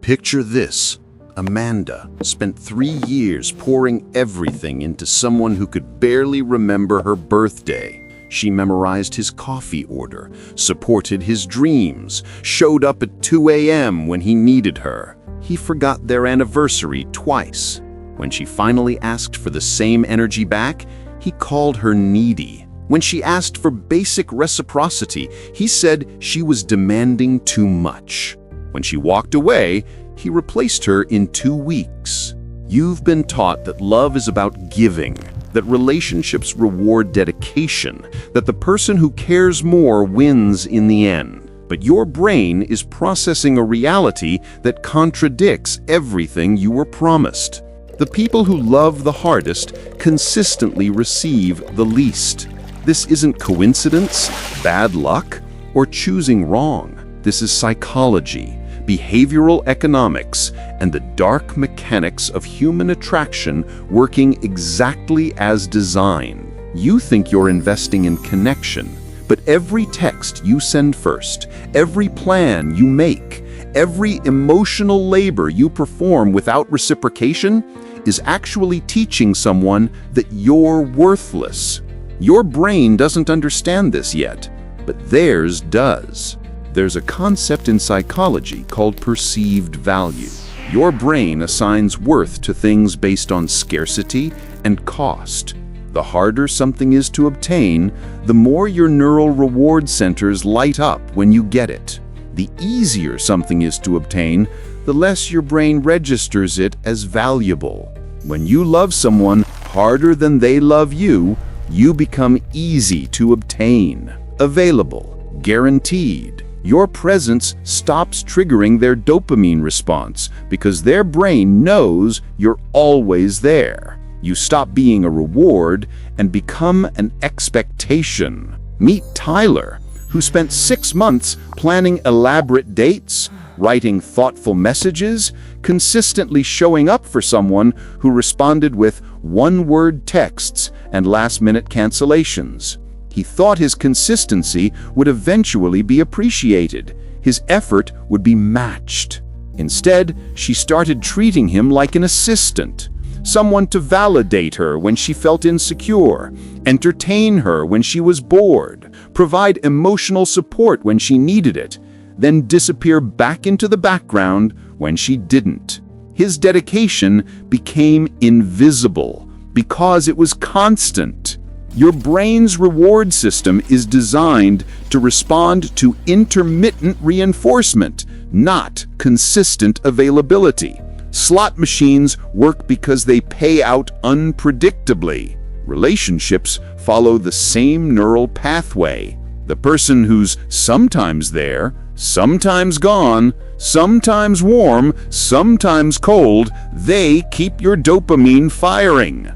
Picture this. Amanda spent 3 years pouring everything into someone who could barely remember her birthday. She memorized his coffee order, supported his dreams, showed up at 2 a.m. when he needed her. He forgot their anniversary twice. When she finally asked for the same energy back, he called her needy. When she asked for basic reciprocity, he said she was demanding too much. When she walked away, he replaced her in 2 weeks. You've been taught that love is about giving, that relationships reward dedication, that the person who cares more wins in the end. But your brain is processing a reality that contradicts everything you were promised. The people who love the hardest consistently receive the least. This isn't coincidence, bad luck, or choosing wrong. This is psychology, behavioral economics, and the dark mechanics of human attraction working exactly as designed. You think you're investing in connection, but every text you send first, every plan you make, every emotional labor you perform without reciprocation is actually teaching someone that you're worthless. Your brain doesn't understand this yet, but theirs does. There's a concept in psychology called perceived value. Your brain assigns worth to things based on scarcity and cost. The harder something is to obtain, the more your neural reward centers light up when you get it. The easier something is to obtain, the less your brain registers it as valuable. When you love someone harder than they love you, you become easy to obtain, available, guaranteed. Your presence stops triggering their dopamine response because their brain knows you're always there. You stop being a reward and become an expectation. Meet Tyler, who spent 6 months planning elaborate dates, writing thoughtful messages, consistently showing up for someone who responded with one-word texts and last-minute cancellations. He thought his consistency would eventually be appreciated. His effort would be matched. Instead, she started treating him like an assistant, someone to validate her when she felt insecure, entertain her when she was bored, provide emotional support when she needed it, then disappear back into the background when she didn't. His dedication became invisible because it was constant. Your brain's reward system is designed to respond to intermittent reinforcement, not consistent availability. Slot machines work because they pay out unpredictably. Relationships follow the same neural pathway. The person who's sometimes there, sometimes gone, sometimes warm, sometimes cold, they keep your dopamine firing.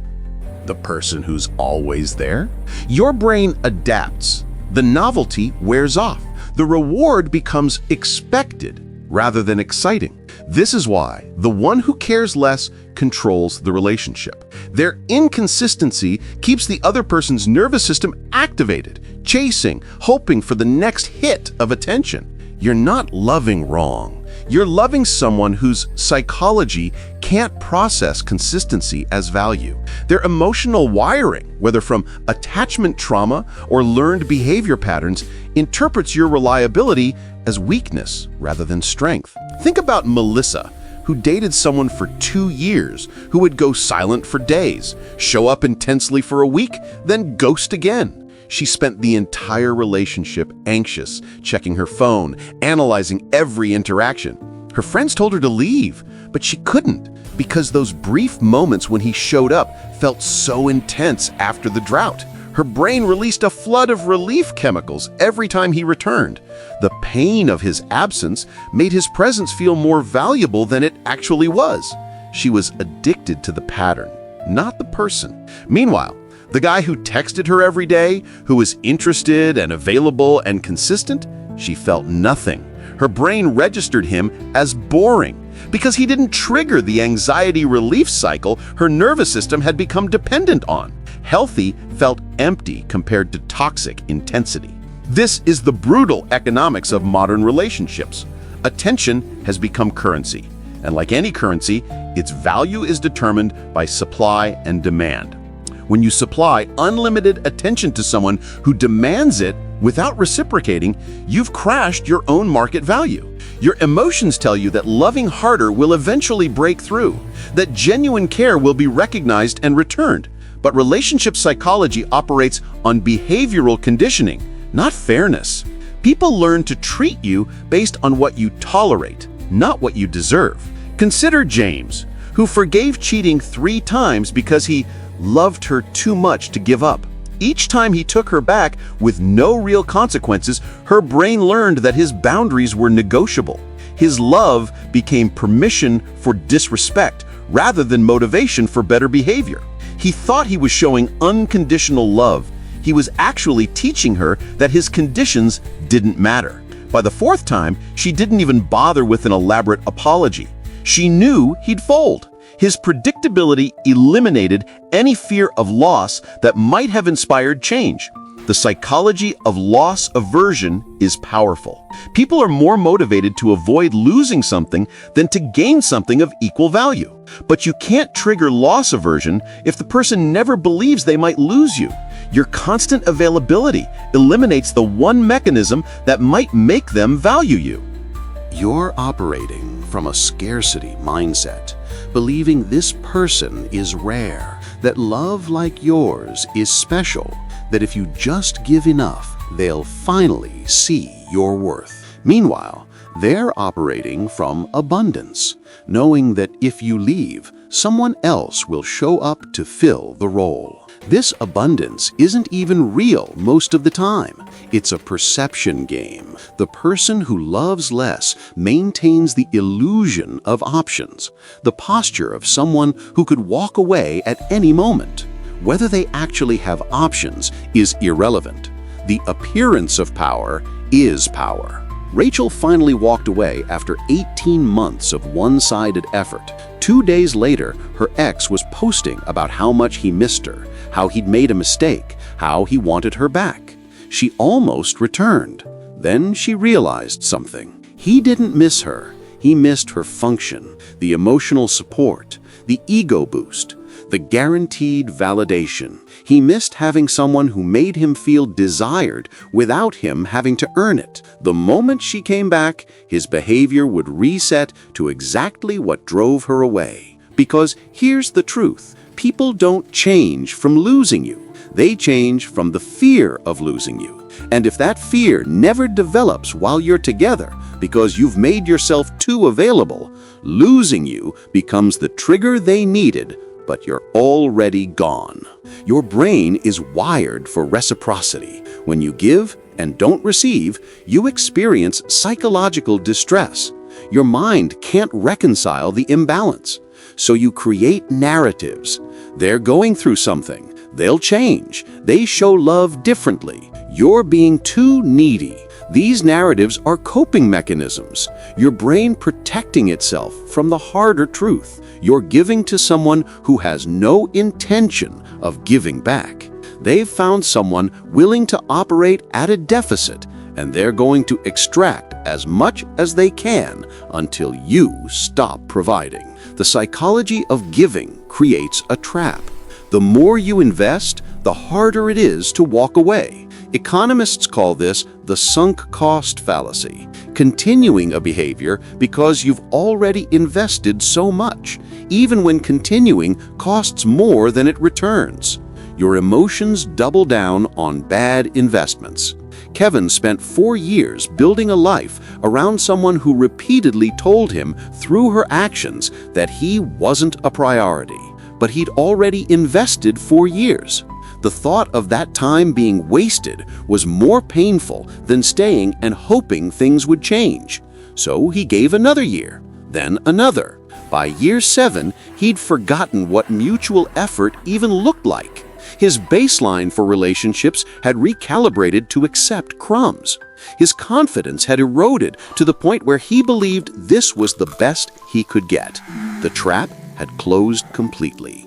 The person who's always there? Your brain adapts. The novelty wears off. The reward becomes expected rather than exciting. This is why the one who cares less controls the relationship. Their inconsistency keeps the other person's nervous system activated, chasing, hoping for the next hit of attention. You're not loving wrong. You're loving someone whose psychology can't process consistency as value. Their emotional wiring, whether from attachment trauma or learned behavior patterns, interprets your reliability as weakness rather than strength. Think about Melissa, who dated someone for 2 years, who would go silent for days, show up intensely for a week, then ghost again. She spent the entire relationship anxious, checking her phone, analyzing every interaction. Her friends told her to leave, but she couldn't because those brief moments when he showed up felt so intense after the drought. Her brain released a flood of relief chemicals every time he returned. The pain of his absence made his presence feel more valuable than it actually was. She was addicted to the pattern, not the person. Meanwhile, the guy who texted her every day, who was interested and available and consistent, she felt nothing. Her brain registered him as boring because he didn't trigger the anxiety relief cycle her nervous system had become dependent on. Healthy felt empty compared to toxic intensity. This is the brutal economics of modern relationships. Attention has become currency. And like any currency, its value is determined by supply and demand. When you supply unlimited attention to someone who demands it without reciprocating, you've crashed your own market value. Your emotions tell you that loving harder will eventually break through, that genuine care will be recognized and returned. But relationship psychology operates on behavioral conditioning, not fairness. People learn to treat you based on what you tolerate, not what you deserve. Consider James, who forgave cheating 3 times because he loved her too much to give up. Each time he took her back with no real consequences, her brain learned that his boundaries were negotiable. His love became permission for disrespect rather than motivation for better behavior. He thought he was showing unconditional love. He was actually teaching her that his conditions didn't matter. By the 4th time, she didn't even bother with an elaborate apology. She knew he'd fold. His predictability eliminated any fear of loss that might have inspired change. The psychology of loss aversion is powerful. People are more motivated to avoid losing something than to gain something of equal value. But you can't trigger loss aversion if the person never believes they might lose you. Your constant availability eliminates the one mechanism that might make them value you. You're operating from a scarcity mindset, believing this person is rare, that love like yours is special, that if you just give enough, they'll finally see your worth. Meanwhile, they're operating from abundance, knowing that if you leave, someone else will show up to fill the role. This abundance isn't even real most of the time. It's a perception game. The person who loves less maintains the illusion of options, the posture of someone who could walk away at any moment. Whether they actually have options is irrelevant. The appearance of power is power. Rachel finally walked away after 18 months of one-sided effort. 2 days later, her ex was posting about how much he missed her, how he'd made a mistake, how he wanted her back. She almost returned. Then she realized something. He didn't miss her. He missed her function, the emotional support, the ego boost, the guaranteed validation. He missed having someone who made him feel desired without him having to earn it. The moment she came back, his behavior would reset to exactly what drove her away. Because here's the truth. People don't change from losing you. They change from the fear of losing you. And if that fear never develops while you're together because you've made yourself too available, losing you becomes the trigger they needed, but you're already gone. Your brain is wired for reciprocity. When you give and don't receive, you experience psychological distress. Your mind can't reconcile the imbalance. So you create narratives. They're going through something. They'll change. They show love differently. You're being too needy. These narratives are coping mechanisms. Your brain protecting itself from the harder truth. You're giving to someone who has no intention of giving back. They've found someone willing to operate at a deficit, and they're going to extract as much as they can until you stop providing. The psychology of giving creates a trap. The more you invest, the harder it is to walk away. Economists call this the sunk cost fallacy, continuing a behavior because you've already invested so much, even when continuing costs more than it returns. Your emotions double down on bad investments. Kevin spent 4 years building a life around someone who repeatedly told him through her actions that he wasn't a priority, but he'd already invested 4 years. The thought of that time being wasted was more painful than staying and hoping things would change. So he gave another year, then another. By year 7, he'd forgotten what mutual effort even looked like. His baseline for relationships had recalibrated to accept crumbs. His confidence had eroded to the point where he believed this was the best he could get. The trap had closed completely.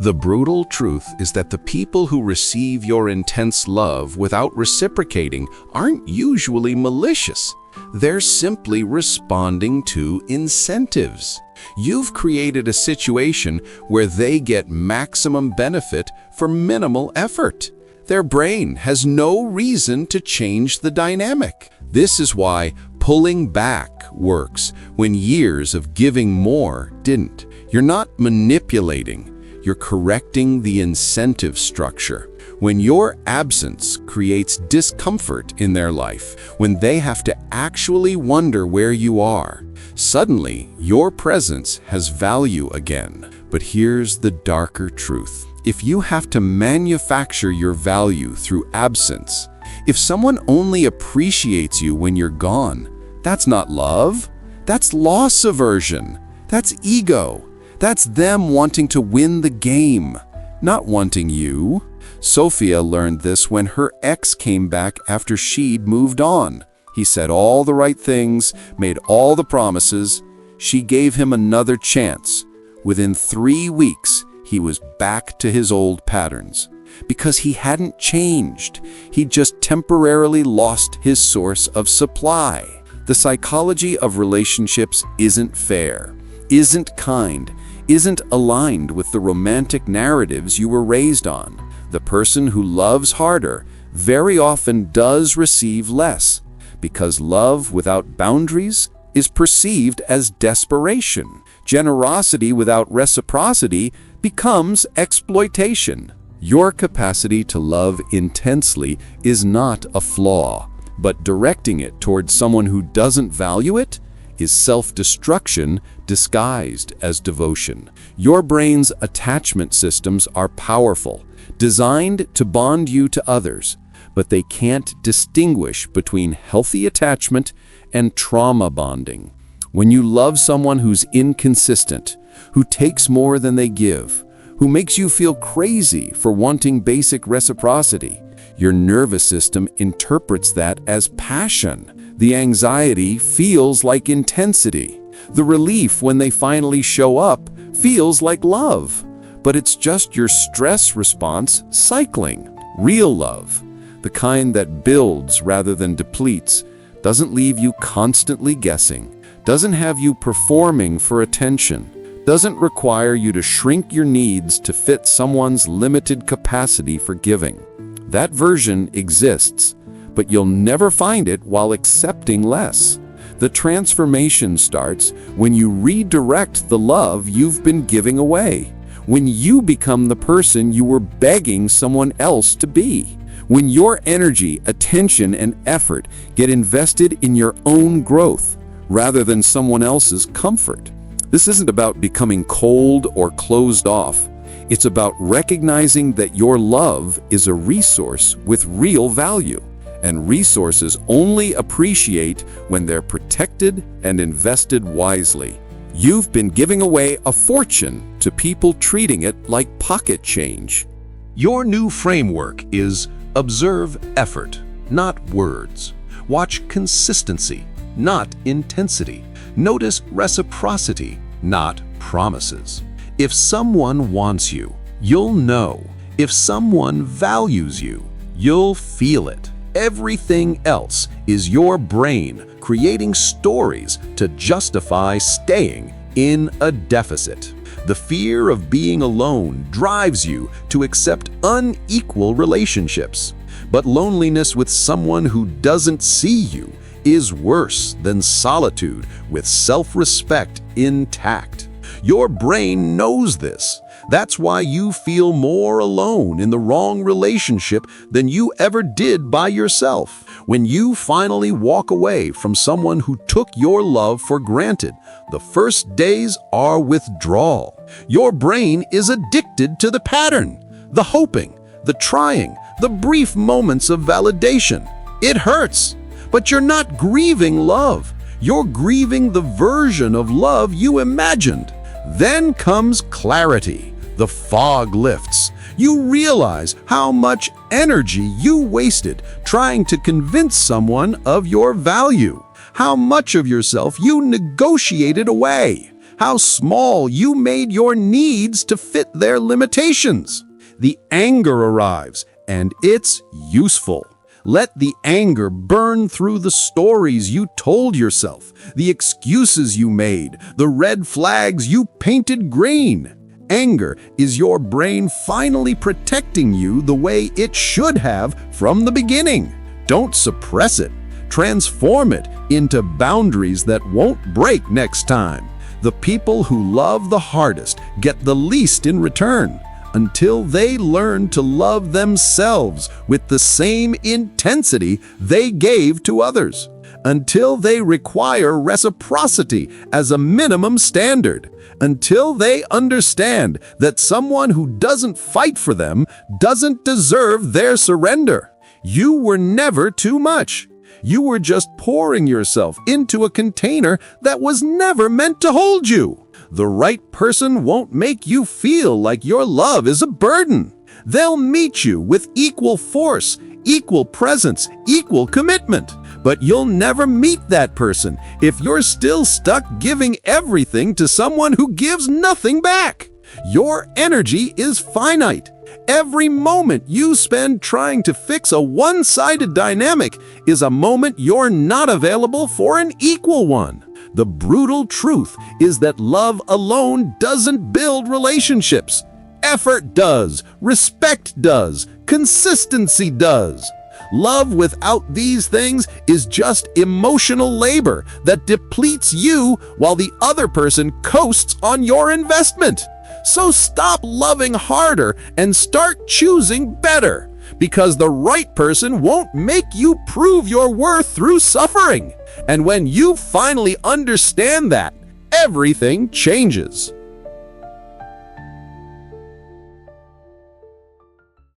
The brutal truth is that the people who receive your intense love without reciprocating aren't usually malicious. They're simply responding to incentives. You've created a situation where they get maximum benefit for minimal effort. Their brain has no reason to change the dynamic. This is why pulling back works when years of giving more didn't. You're not manipulating, you're correcting the incentive structure. When your absence creates discomfort in their life, when they have to actually wonder where you are, suddenly your presence has value again. But here's the darker truth. If you have to manufacture your value through absence, if someone only appreciates you when you're gone, that's not love. That's loss aversion. That's ego. That's them wanting to win the game, not wanting you. Sophia learned this when her ex came back after she'd moved on. He said all the right things, made all the promises. She gave him another chance. Within 3 weeks, he was back to his old patterns. Because he hadn't changed. He'd just temporarily lost his source of supply. The psychology of relationships isn't fair, isn't kind, isn't aligned with the romantic narratives you were raised on. The person who loves harder very often does receive less, because love without boundaries is perceived as desperation. Generosity without reciprocity becomes exploitation. Your capacity to love intensely is not a flaw, but directing it towards someone who doesn't value it is self-destruction disguised as devotion. Your brain's attachment systems are powerful, designed to bond you to others, but they can't distinguish between healthy attachment and trauma bonding. When you love someone who's inconsistent, who takes more than they give, who makes you feel crazy for wanting basic reciprocity, your nervous system interprets that as passion. The anxiety feels like intensity. The relief when they finally show up feels like love. But it's just your stress response cycling. Real love, the kind that builds rather than depletes, doesn't leave you constantly guessing, doesn't have you performing for attention, doesn't require you to shrink your needs to fit someone's limited capacity for giving. That version exists, but you'll never find it while accepting less. The transformation starts when you redirect the love you've been giving away, when you become the person you were begging someone else to be, when your energy, attention, and effort get invested in your own growth rather than someone else's comfort. This isn't about becoming cold or closed off. It's about recognizing that your love is a resource with real value. And resources only appreciate when they're protected and invested wisely. You've been giving away a fortune to people treating it like pocket change. Your new framework is observe effort, not words. Watch consistency, not intensity. Notice reciprocity, not promises. If someone wants you, you'll know. If someone values you, you'll feel it. Everything else is your brain creating stories to justify staying in a deficit. The fear of being alone drives you to accept unequal relationships. But loneliness with someone who doesn't see you is worse than solitude with self-respect intact. Your brain knows this. That's why you feel more alone in the wrong relationship than you ever did by yourself. When you finally walk away from someone who took your love for granted, the first days are withdrawal. Your brain is addicted to the pattern, the hoping, the trying, the brief moments of validation. It hurts, but you're not grieving love. You're grieving the version of love you imagined. Then comes clarity. The fog lifts. You realize how much energy you wasted trying to convince someone of your value, how much of yourself you negotiated away, how small you made your needs to fit their limitations. The anger arrives, and it's useful. Let the anger burn through the stories you told yourself, the excuses you made, the red flags you painted green. Anger is your brain finally protecting you the way it should have from the beginning. Don't suppress it. Transform it into boundaries that won't break next time. The people who love the hardest get the least in return, until they learn to love themselves with the same intensity they gave to others, until they require reciprocity as a minimum standard, until they understand that someone who doesn't fight for them doesn't deserve their surrender. You were never too much. You were just pouring yourself into a container that was never meant to hold you. The right person won't make you feel like your love is a burden. They'll meet you with equal force, equal presence, equal commitment. But you'll never meet that person if you're still stuck giving everything to someone who gives nothing back. Your energy is finite. Every moment you spend trying to fix a one-sided dynamic is a moment you're not available for an equal one. The brutal truth is that love alone doesn't build relationships. Effort does, respect does, consistency does. Love without these things is just emotional labor that depletes you while the other person coasts on your investment. So stop loving harder and start choosing better, because the right person won't make you prove your worth through suffering. And when you finally understand that, everything changes.